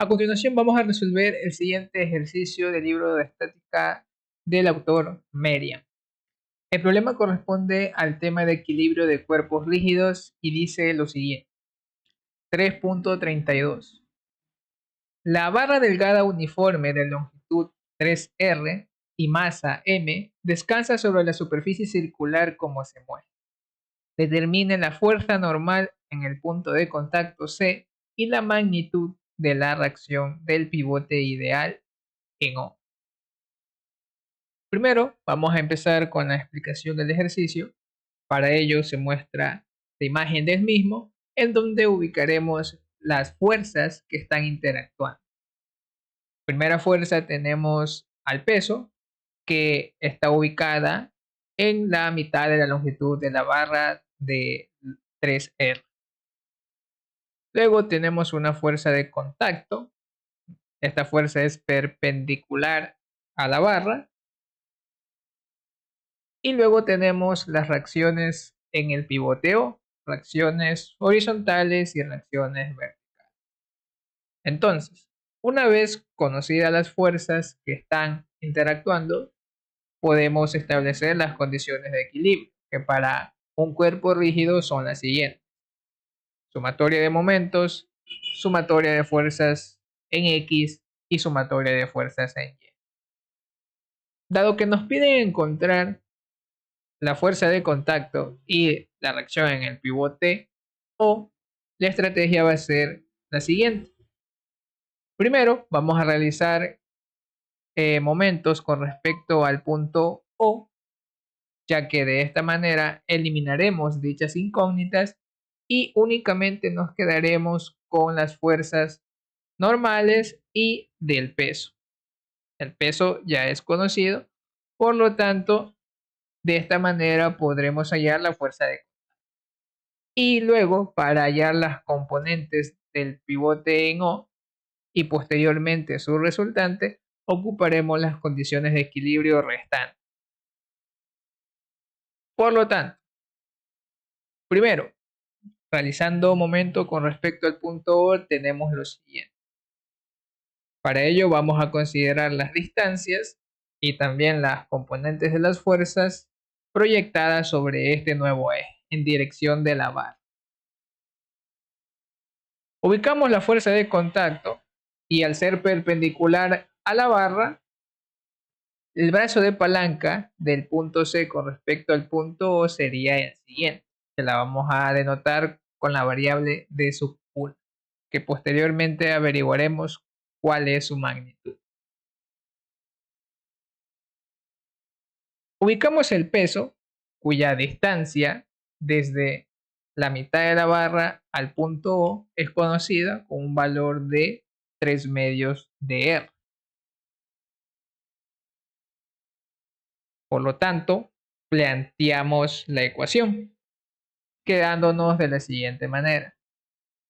A continuación vamos a resolver el siguiente ejercicio del libro de estática del autor Merriam. El problema corresponde al tema de equilibrio de cuerpos rígidos y dice lo siguiente. 3.32. La barra delgada uniforme de longitud 3R y masa M descansa sobre la superficie circular como se mueve. Determine la fuerza normal en el punto de contacto C y la magnitud de la reacción del pivote ideal en O. Primero, vamos a empezar con la explicación del ejercicio. Para ello se muestra la imagen del mismo, en donde ubicaremos las fuerzas que están interactuando. Primera fuerza tenemos al peso, que está ubicada en la mitad de la longitud de la barra de 3R. Luego tenemos una fuerza de contacto. Esta fuerza es perpendicular a la barra. Y luego tenemos las reacciones en el pivoteo, reacciones horizontales y reacciones verticales. Entonces, una vez conocidas las fuerzas que están interactuando, podemos establecer las condiciones de equilibrio, que para un cuerpo rígido son las siguientes. Sumatoria de momentos, sumatoria de fuerzas en X y sumatoria de fuerzas en Y. Dado que nos piden encontrar la fuerza de contacto y la reacción en el pivote O, la estrategia va a ser la siguiente. Primero, vamos a realizar momentos con respecto al punto O, ya que de esta manera eliminaremos dichas incógnitas y únicamente nos quedaremos con las fuerzas normales y del peso. El peso ya es conocido, por lo tanto, de esta manera podremos hallar la fuerza de contacto. Y luego, para hallar las componentes del pivote en O y posteriormente su resultante, ocuparemos las condiciones de equilibrio restantes. Por lo tanto, primero, realizando momento con respecto al punto O, tenemos lo siguiente. Para ello vamos a considerar las distancias y también las componentes de las fuerzas proyectadas sobre este nuevo eje en dirección de la barra. Ubicamos la fuerza de contacto y al ser perpendicular a la barra, el brazo de palanca del punto C con respecto al punto O sería el siguiente, que la vamos a denotar con la variable de sub 1, que posteriormente averiguaremos cuál es su magnitud. Ubicamos el peso, cuya distancia desde la mitad de la barra al punto O es conocida con un valor de 3 medios de R. Por lo tanto, planteamos la ecuación, quedándonos de la siguiente manera.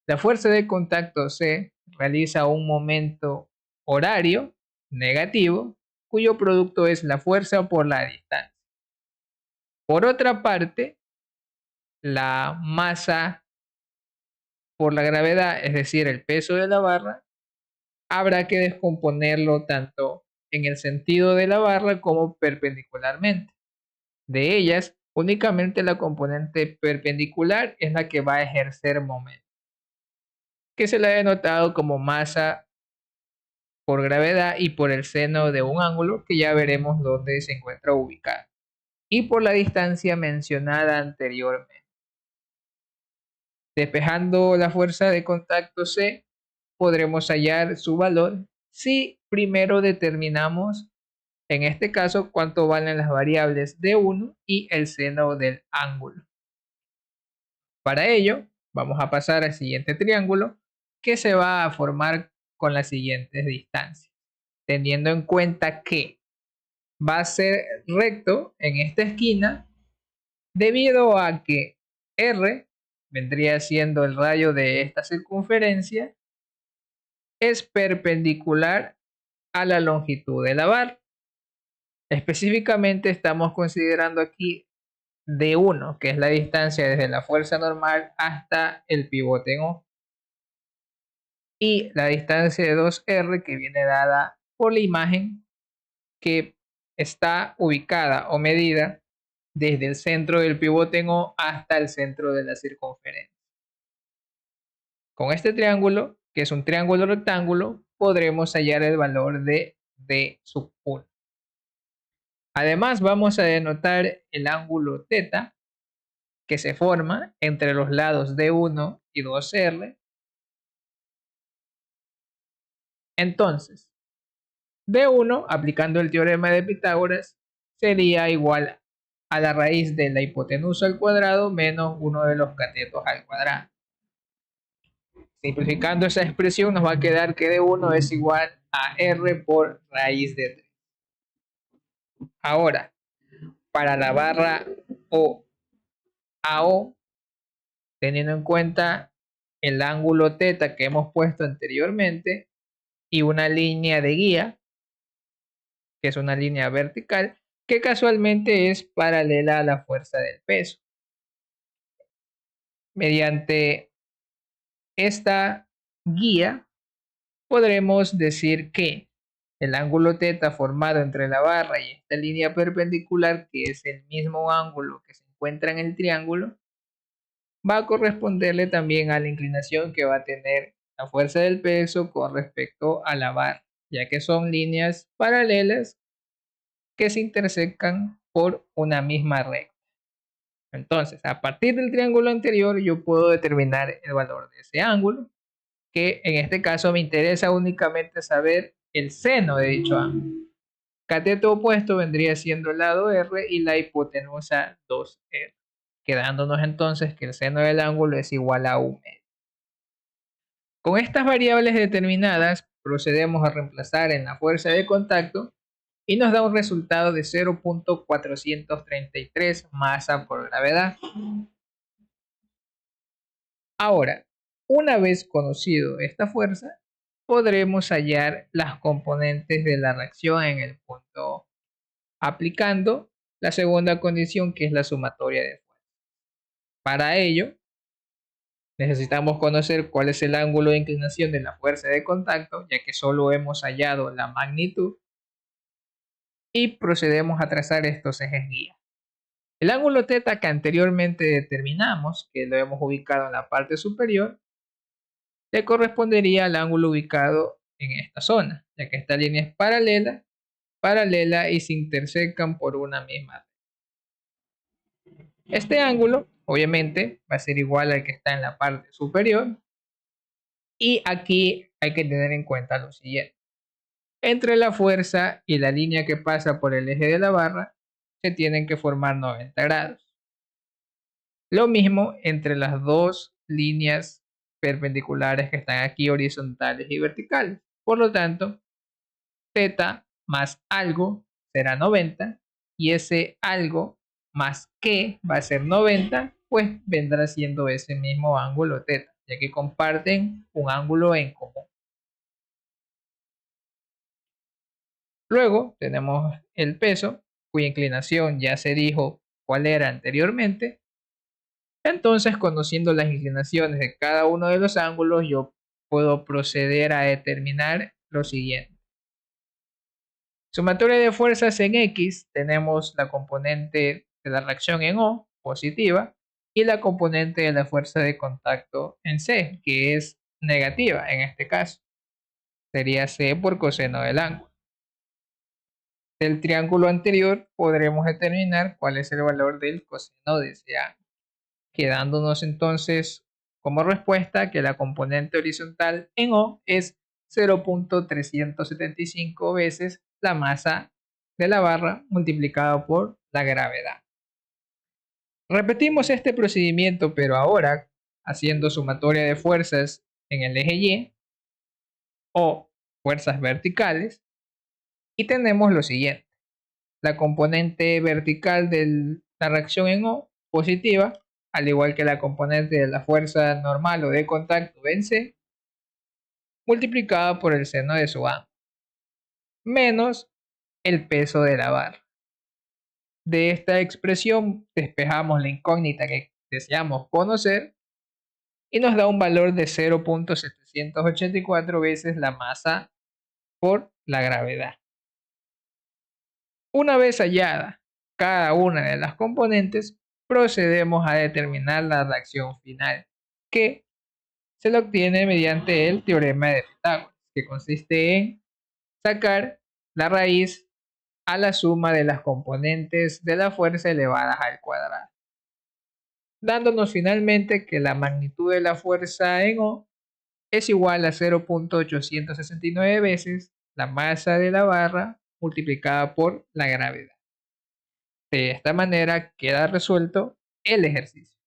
La fuerza de contacto C realiza un momento horario negativo, cuyo producto es la fuerza por la distancia. Por otra parte, la masa por la gravedad, es decir, el peso de la barra, habrá que descomponerlo tanto en el sentido de la barra como perpendicularmente. De ellas, únicamente la componente perpendicular es la que va a ejercer momento, que se la ha denotado como masa por gravedad y por el seno de un ángulo, que ya veremos dónde se encuentra ubicado, y por la distancia mencionada anteriormente. Despejando la fuerza de contacto C, podremos hallar su valor si primero determinamos, en este caso, cuánto valen las variables D1 y el seno del ángulo. Para ello, vamos a pasar al siguiente triángulo, que se va a formar con las siguientes distancias, teniendo en cuenta que va a ser recto en esta esquina debido a que R vendría siendo el radio de esta circunferencia, es perpendicular a la longitud de la barra. Específicamente estamos considerando aquí D1, que es la distancia desde la fuerza normal hasta el pivote en O. y la distancia de 2R que viene dada por la imagen que está ubicada o medida desde el centro del pivote en O hasta el centro de la circunferencia. Con este triángulo, que es un triángulo rectángulo, podremos hallar el valor de D sub 1. Además, vamos a denotar el ángulo θ que se forma entre los lados D1 y 2R. Entonces, D1, aplicando el teorema de Pitágoras, sería igual a la raíz de la hipotenusa al cuadrado menos uno de los catetos al cuadrado. Simplificando esa expresión nos va a quedar que D1 es igual a R por raíz de 3. Ahora, para la barra O a O, teniendo en cuenta el ángulo θ que hemos puesto anteriormente y una línea de guía, que es una línea vertical, que casualmente es paralela a la fuerza del peso. Mediante esta guía podremos decir que el ángulo θ formado entre la barra y esta línea perpendicular, que es el mismo ángulo que se encuentra en el triángulo, va a corresponderle también a la inclinación que va a tener la fuerza del peso con respecto a la barra, ya que son líneas paralelas que se intersecan por una misma recta. Entonces, a partir del triángulo anterior, yo puedo determinar el valor de ese ángulo, que en este caso me interesa únicamente saber el seno de dicho ángulo. Cateto opuesto vendría siendo el lado R y la hipotenusa 2R, quedándonos entonces que el seno del ángulo es igual a 1 medio. Con estas variables determinadas, procedemos a reemplazar en la fuerza de contacto y nos da un resultado de 0.433 masa por gravedad. Ahora, una vez conocido esta fuerza, podremos hallar las componentes de la reacción en el punto O, aplicando la segunda condición, que es la sumatoria de fuerzas. Para ello, necesitamos conocer cuál es el ángulo de inclinación de la fuerza de contacto, ya que solo hemos hallado la magnitud, y procedemos a trazar estos ejes guía. El ángulo θ que anteriormente determinamos, que lo hemos ubicado en la parte superior, le correspondería al ángulo ubicado en esta zona, ya que esta línea es paralela y se intersecan por una misma. Este ángulo, obviamente, va a ser igual al que está en la parte superior, y aquí hay que tener en cuenta lo siguiente. Entre la fuerza y la línea que pasa por el eje de la barra, se tienen que formar 90 grados. Lo mismo entre las dos líneas perpendiculares que están aquí, horizontales y verticales. Por lo tanto, θ más algo será 90 y ese algo más que va a ser 90, pues vendrá siendo ese mismo ángulo θ, ya que comparten un ángulo en común. Luego tenemos el peso, cuya inclinación ya se dijo cuál era anteriormente. Entonces, conociendo las inclinaciones de cada uno de los ángulos, yo puedo proceder a determinar lo siguiente. Sumatoria de fuerzas en X, tenemos la componente de la reacción en O, positiva, y la componente de la fuerza de contacto en C, que es negativa en este caso. Sería C por coseno del ángulo. Del triángulo anterior podremos determinar cuál es el valor del coseno de ese ángulo, quedándonos entonces como respuesta que la componente horizontal en O es 0.375 veces la masa de la barra multiplicado por la gravedad. Repetimos este procedimiento, pero ahora haciendo sumatoria de fuerzas en el eje Y o fuerzas verticales, y tenemos lo siguiente. La componente vertical de la reacción en O, positiva, al igual que la componente de la fuerza normal o de contacto en C, multiplicada por el seno de su ángulo, menos el peso de la barra. De esta expresión despejamos la incógnita que deseamos conocer y nos da un valor de 0.700 384 veces la masa por la gravedad. Una vez hallada cada una de las componentes, procedemos a determinar la reacción final, que se lo obtiene mediante el teorema de Pitágoras, que consiste en sacar la raíz a la suma de las componentes de la fuerza elevadas al cuadrado, dándonos finalmente que la magnitud de la fuerza en O es igual a 0.869 veces la masa de la barra multiplicada por la gravedad. De esta manera queda resuelto el ejercicio.